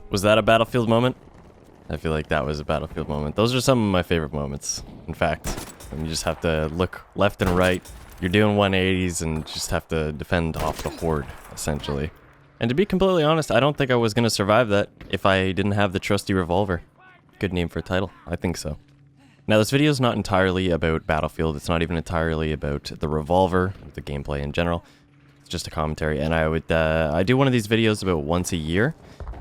Was that a Battlefield moment? I feel like that was a Battlefield moment. Those are some of my favorite moments, in fact. And you just have to look left and right. You're doing 180s and just have to defend off the horde, essentially. And to be completely honest, I don't think I was going to survive that if I didn't have the Trusty Revolver. Good name for a title. I think so. Now, this video is not entirely about Battlefield. It's not even entirely about the Revolver, the gameplay in general. It's just a commentary. And I do one of these videos about once a year.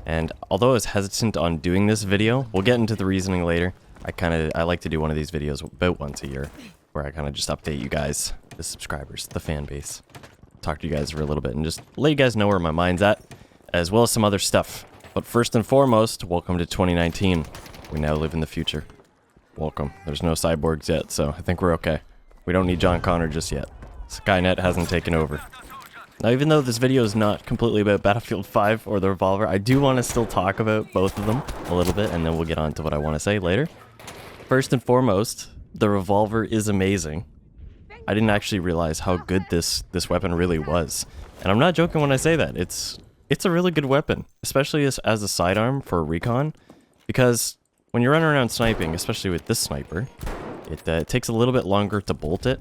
And although I was hesitant on doing this video, we'll get into the reasoning later. I like to do one of these videos about once a year, where I kind of just update you guys, the subscribers, the fan base. Talk to you guys for a little bit and just let you guys know where my mind's at, as well as some other stuff. But first and foremost, welcome to 2019. We now live in the future. Welcome. There's no cyborgs yet, so I think we're okay. We don't need John Connor just yet. Skynet hasn't taken over. Now, even though this video is not completely about Battlefield 5 or the Revolver, I do want to still talk about both of them a little bit, and then we'll get on to what I want to say later. First and foremost, the Revolver is amazing. I didn't actually realize how good this weapon really was. And I'm not joking when I say that. It's a really good weapon, especially as a sidearm for recon, because when you're running around sniping, especially with this sniper, it takes a little bit longer to bolt it.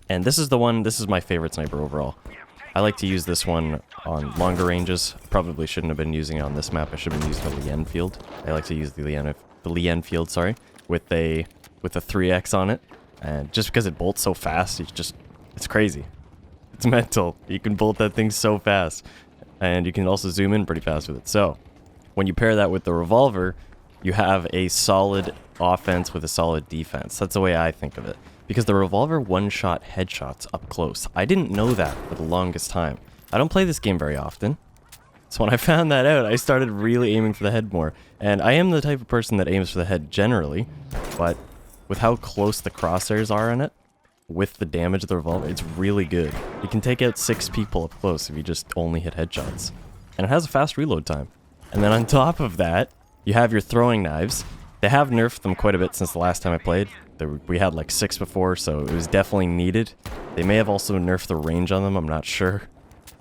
And this is my favorite sniper overall. I like to use this one on longer ranges. Probably shouldn't have been using it on this map. I should have been using the Lien field. I like to use the Lien field, sorry, with a 3x on it. And just because it bolts so fast, it's crazy. It's mental. You can bolt that thing so fast. And you can also zoom in pretty fast with it. So, when you pair that with the Revolver, you have a solid offense with a solid defense. That's the way I think of it. Because the Revolver one-shot headshots up close. I didn't know that for the longest time. I don't play this game very often. So when I found that out, I started really aiming for the head more. And I am the type of person that aims for the head generally, but with how close the crosshairs are on it, with the damage of the Revolver, it's really good. You can take out 6 people up close if you just only hit headshots. And it has a fast reload time. And then on top of that, you have your throwing knives. They have nerfed them quite a bit since the last time I played. We had like 6 before, so it was definitely needed. They may have also nerfed the range on them, I'm not sure.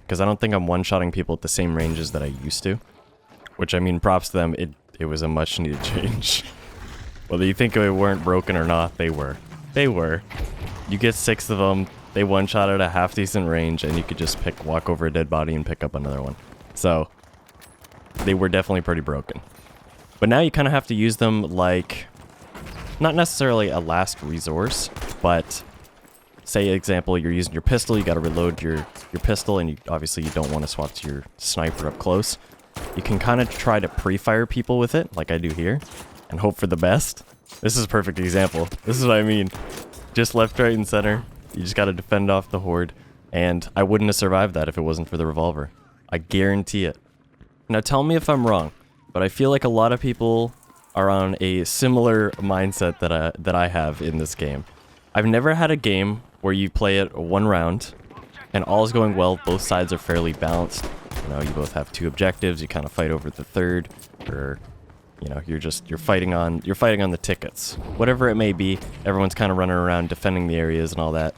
Because I don't think I'm one-shotting people at the same ranges that I used to. Which, I mean, props to them, it was a much-needed change. Whether you think they weren't broken or not, they were. They were. You get 6 of them, they one-shot at a half-decent range, and you could just walk over a dead body and pick up another one. So, they were definitely pretty broken. But now you kind of have to use them like, not necessarily a last resource, but say, example, you're using your pistol, you got to reload your pistol, and obviously you don't want to swap to your sniper up close. You can kind of try to pre-fire people with it, like I do here, and hope for the best. This is a perfect example. This is what I mean. Just left, right, and center. You just got to defend off the horde, and I wouldn't have survived that if it wasn't for the Revolver. I guarantee it. Now tell me if I'm wrong, but I feel like a lot of people are on a similar mindset that I have in this game. I've never had a game where you play it one round and all is going well, both sides are fairly balanced. You know, you both have 2 objectives, you kind of fight over the third, or you know, you're fighting on the tickets. Whatever it may be, everyone's kind of running around defending the areas and all that,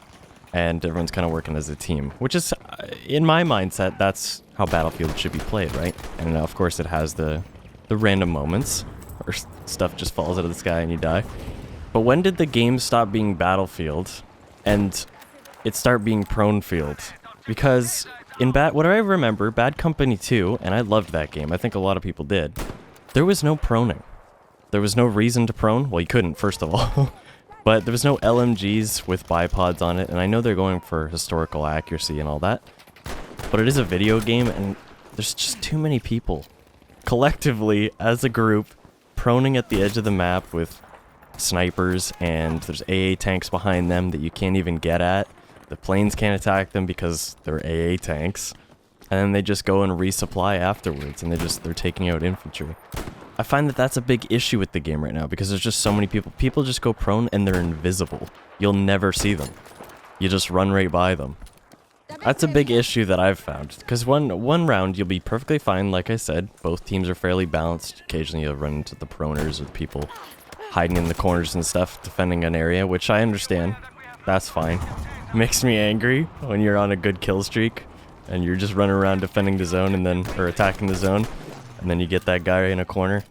and everyone's kind of working as a team, which is in my mindset, that's how Battlefield should be played, right? And of course it has the random moments or stuff just falls out of the sky and you die. But when did the game stop being Battlefield and it start being prone field? Because in what I remember, Bad Company 2, and I loved that game, I think a lot of people did, there was no proning. There was no reason to prone. Well, you couldn't, first of all. But there was no LMGs with bipods on it, and I know they're going for historical accuracy and all that. But it is a video game, and there's just too many people collectively, as a group, proning at the edge of the map with snipers, and there's AA tanks behind them that you can't even get at. The planes can't attack them because they're AA tanks. And then they just go and resupply afterwards, and they're taking out infantry. I find that that's a big issue with the game right now, because there's just so many people. People just go prone and they're invisible. You'll never see them. You just run right by them. That's a big issue that I've found, because one round you'll be perfectly fine, like I said. Both teams are fairly balanced. Occasionally you'll run into the proners or the people hiding in the corners and stuff, defending an area, which I understand. That's fine. Makes me angry when you're on a good kill streak and you're just running around defending the zone or attacking the zone. and then you get that guy in a corner.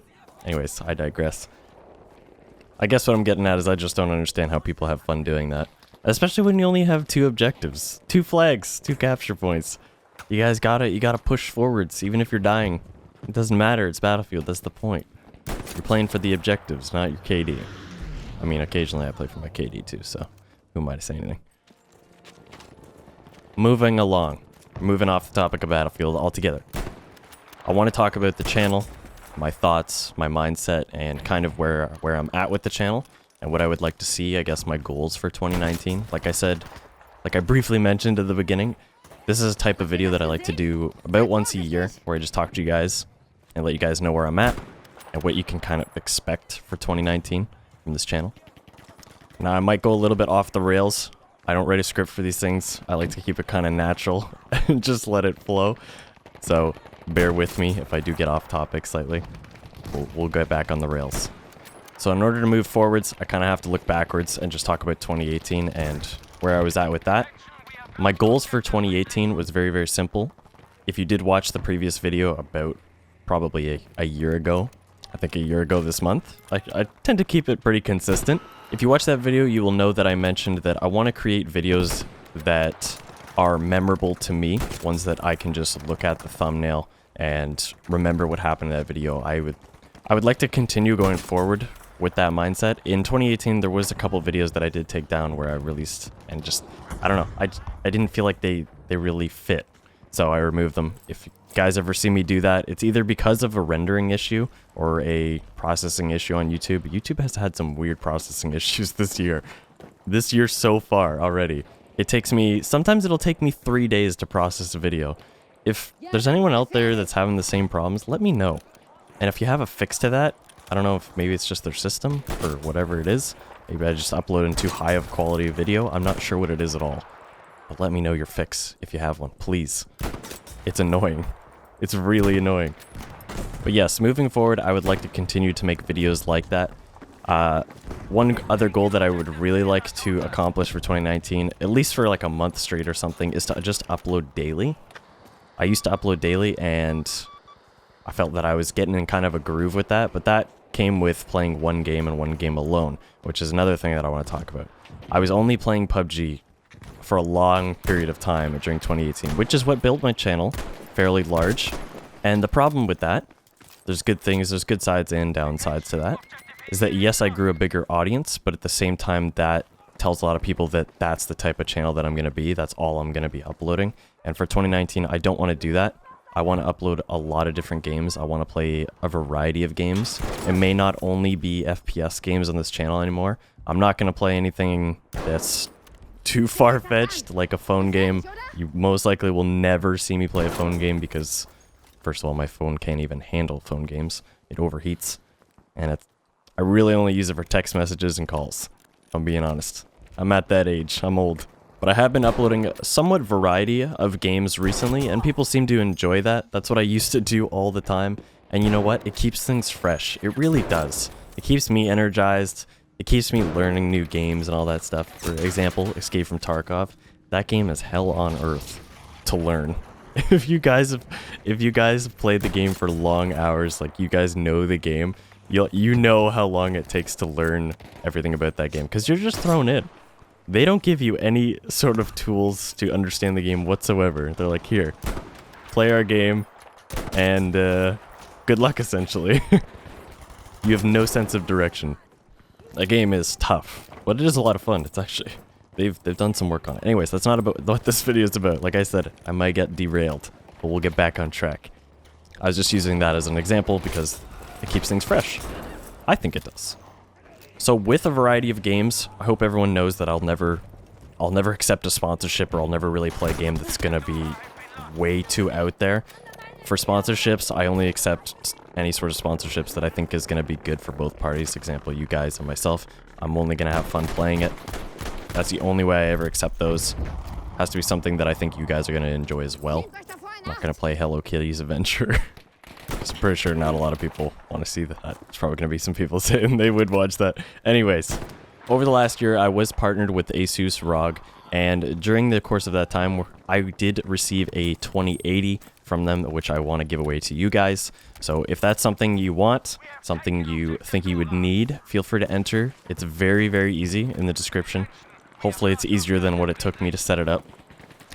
Anyways, I digress. I guess what I'm getting at is I just don't understand how people have fun doing that. Especially when you only have 2 objectives. 2 flags, 2 capture points. You guys you gotta push forwards, even if you're dying. It doesn't matter, it's Battlefield, that's the point. You're playing for the objectives, not your KD. I mean, occasionally I play for my KD too, so who am I to say anything? Moving along. Moving off the topic of Battlefield altogether. I want to talk about the channel, my thoughts, my mindset, and kind of where I'm at with the channel, and what I would like to see, I guess, my goals for 2019. Like I said, like I briefly mentioned at the beginning, this is a type of video that I like to do about once a year, where I just talk to you guys and let you guys know where I'm at and what you can kind of expect for 2019 from this channel. Now, I might go a little bit off the rails. I don't write a script for these things. I like to keep it kind of natural and just let it flow. So bear with me if I do get off topic slightly. We'll get back on the rails. So in order to move forwards, I kind of have to look backwards and just talk about 2018 and where I was at with that. My goals for 2018 was very, very simple. If you did watch the previous video about probably a year ago, I think a year ago this month, I tend to keep it pretty consistent. If you watch that video, you will know that I mentioned that I want to create videos that are memorable to me, ones that I can just look at the thumbnail and remember what happened in that video. I would like to continue going forward with that mindset. In 2018, there was a couple videos that I did take down where I released and just, I don't know, I didn't feel like they really fit. So I removed them. If you guys ever see me do that, it's either because of a rendering issue or a processing issue on YouTube. YouTube has had some weird processing issues this year. This year so far already. It takes me, sometimes it'll take me 3 days to process a video. If there's anyone out there that's having the same problems, let me know. And if you have a fix to that, I don't know if maybe it's just their system or whatever it is. Maybe I just upload in too high of quality video. I'm not sure what it is at all. But let me know your fix if you have one, please. It's annoying. It's really annoying. But yes, moving forward, I would like to continue to make videos like that. One other goal that I would really like to accomplish for 2019, at least for like a month straight or something, is to just upload daily. I used to upload daily and I felt that I was getting in kind of a groove with that, but that came with playing one game and one game alone, which is another thing that I want to talk about. I was only playing PUBG for a long period of time during 2018, which is what built my channel fairly large. And the problem with that, there's good things, there's good sides and downsides to that, is that yes, I grew a bigger audience, but at the same time that tells a lot of people that that's the type of channel that I'm going to be, that's all I'm going to be uploading. And for 2019, I don't want to do that. I want to upload a lot of different games. I want to play a variety of games. It may not only be FPS games on this channel anymore. I'm not going to play anything that's too far-fetched, like a phone game. You most likely will never see me play a phone game because, first of all, my phone can't even handle phone games. It overheats. And I really only use it for text messages and calls, if I'm being honest. I'm at that age. I'm old. But I have been uploading a somewhat variety of games recently, and people seem to enjoy that. That's what I used to do all the time. And you know what? It keeps things fresh. It really does. It keeps me energized. It keeps me learning new games and all that stuff. For example, Escape from Tarkov. That game is hell on earth to learn. If you guys have played the game for long hours, like you guys know the game, you know how long it takes to learn everything about that game, because you're just thrown in. They don't give you any sort of tools to understand the game whatsoever. They're like, here, play our game, and good luck, essentially. You have no sense of direction. That game is tough, but it is a lot of fun. It's actually, they've done some work on it. Anyways, that's not about what this video is about. Like I said, I might get derailed, but we'll get back on track. I was just using that as an example because it keeps things fresh. I think it does. So with a variety of games, I hope everyone knows that I'll never accept a sponsorship, or I'll never really play a game that's gonna be way too out there. For sponsorships, I only accept any sort of sponsorships that I think is gonna be good for both parties. Example, you guys and myself. I'm only gonna have fun playing it. That's the only way I ever accept those. Has to be something that I think you guys are gonna enjoy as well. I'm not gonna play Hello Kitty's Adventure. I'm pretty sure not a lot of people want to see that. There's probably going to be some people saying they would watch that. Anyways, over the last year, I was partnered with Asus ROG, and during the course of that time, I did receive a 2080 from them, which I want to give away to you guys. So if that's something you want, something you think you would need, feel free to enter. It's very, very easy in the description. Hopefully it's easier than what it took me to set it up.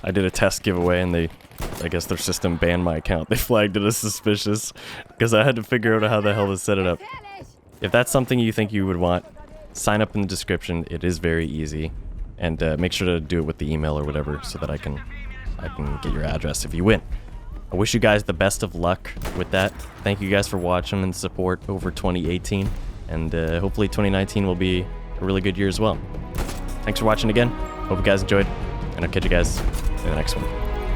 I did a test giveaway and I guess their system banned my account. They flagged it as suspicious because I had to figure out how the hell to set it up. If that's something you think you would want, sign up in the description. It is very easy. And make sure to do it with the email or whatever so that I can get your address if you win. I wish you guys the best of luck with that. Thank you guys for watching and support over 2018. And hopefully 2019 will be a really good year as well. Thanks for watching again. Hope you guys enjoyed. And I'll catch you guys in the next one.